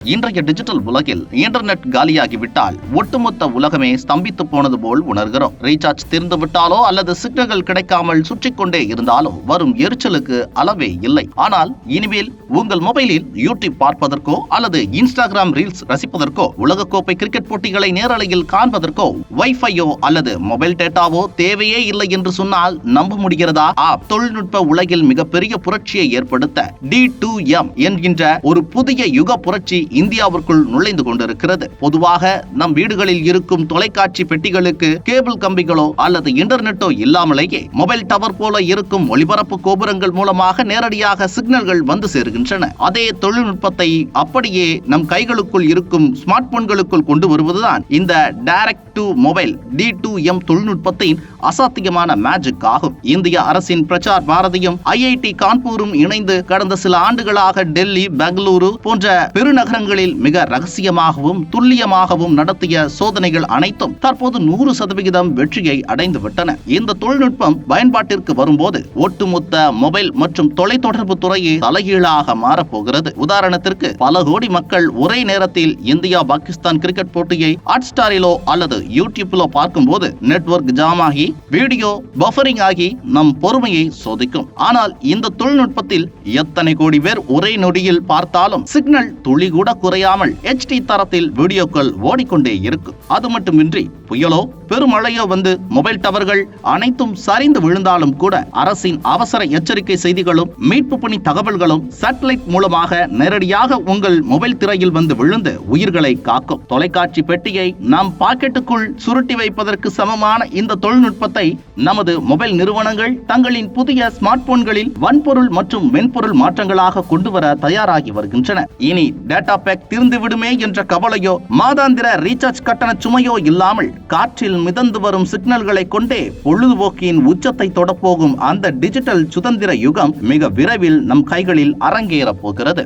இன்றைய டிஜிட்டல் உலகில் இன்டர்நெட் காலியாகிவிட்டால் ஒட்டுமொத்த உலகமே ஸ்தம்பித்து போனது போல் உணர்கிறோம். ரீசார்ஜ் தீர்ந்து விட்டாலோ அல்லது சிக்னல்கள் கிடைக்காமல் சுற்றிக் கொண்டே இருந்தாலோ வரும் எரிச்சலுக்கு அளவே இல்லை. ஆனால் இனிமேல் உங்கள் மொபைலில் யூடியூப் பார்ப்பதற்கோ அல்லது இன்ஸ்டாகிராம் ரீல்ஸ் ரசிப்பதற்கோ, உலகக்கோப்பை கிரிக்கெட் போட்டிகளை நேரலையில் காண்பதற்கோ வைஃபையோ அல்லது மொபைல் டேட்டாவோ தேவையே இல்லை என்று சொன்னால் நம்ப முடிகிறதா? தொழில்நுட்ப உலகில் மிகப்பெரிய புரட்சியை ஏற்படுத்த D2M என்கின்ற ஒரு புதிய யுக புரட்சி இந்தியாவிற்குள் நுழைந்து கொண்டிருக்கிறது. பொதுவாக நம் வீடுகளில் இருக்கும் தொலைக்காட்சி பெட்டிகளுக்கு கேபிள் கம்பிகளோ அல்லது இன்டர்நெட்டோ இல்லாமலேயே மொபைல் டவர் போல இருக்கும் ஒளிபரப்பு கோபுரங்கள் மூலமாக நேரடியாக சிக்னல்கள் வந்து சேருகின்றன. அதே தொழில்நுட்பத்தை அப்படியே நம் கைகளுக்குள் இருக்கும் ஸ்மார்ட் போன்களுக்குள் கொண்டு வருவதுதான் இந்த டைரக்ட் டு மொபைல் D2M தொழில்நுட்பத்தின் அசாத்தியமான மேஜிக் ஆகும். இந்திய அரசின் பிரசார் பாரதியும் IIT கான்பூரும் இணைந்து கடந்த சில ஆண்டுகளாக டெல்லி, பெங்களூரு போன்ற பெருநகரங்களில் மிக ரகசியமாகவும் துல்லியமாகவும் நடத்திய சோதனைகள் அனைத்தும் தற்போது 100% வெற்றியை அடைந்துவிட்டன. இந்த தொழில்நுட்பம் பயன்பாட்டிற்கு வரும்போது ஒட்டுமொத்த மொபைல் மற்றும் தொலைத்தொடர்பு துறையே தலைகீழாக மாறப்போகிறது. உதாரணத்திற்கு, பல கோடி மக்கள் ஒரே நேரத்தில் இந்தியா பாகிஸ்தான் கிரிக்கெட் போட்டியை ஹாட்ஸ்டாரிலோ அல்லது யூடியூப்லோ பார்க்கும்போது நெட்வொர்க் ஜாம் ஆகி வீடியோ பஃபரிங் ஆகி நம் பொறுமையை சோதிக்கும். ஆனால் இந்த தொழில்நுட்பத்தில் எத்தனை கோடி பேர் ஒரே நொடியில் பார்த்தாலும் சிக்னல் துளி கூட குறையாமல் HD தரத்தில் வீடியோக்கள் ஓடிக்கொண்டே இருக்கும். அது மட்டுமின்றி புயலோ பெருமழையோ வந்து மொபைல் டவர்கள் அனைத்தும் சரிந்து விழுந்தாலும் கூட அரசின் அவசர எச்சரிக்கை செய்திகளும் மீட்பு பணி தகவல்களும் சேட்டலைட் மூலமாக நேரடியாக உங்கள் மொபைல் திரையில் வந்து விழுந்து உயிர்களை காக்கும். தொலைக்காட்சி பெட்டியை நாம் பாக்கெட்டுக்குள் சுருட்டி வைப்பதற்கு சமமான இந்த தொழில்நுட்பத்தை நமது மொபைல் நிறுவனங்கள் தங்களின் புதிய ஸ்மார்ட் போன்களில் வன்பொருள் மற்றும் மென்பொருள் மாற்றங்களாக கொண்டு வர தயாராகி வருகின்றன. இனி டேட்டா பேக் தீர்ந்து விடுமே என்ற கவலையோ மாதாந்திர ரீசார்ஜ் கட்டண சுமையோ இல்லாமல் காற்றில் மிதந்து வரும் சிக்னல்களை கொண்டே பொழுதுபோக்கின் உச்சத்தை தொடப்போகும் அந்த டிஜிட்டல் சுதந்திர யுகம் மிக விரைவில் நம் கைகளில் அரங்கேறப் போகிறது.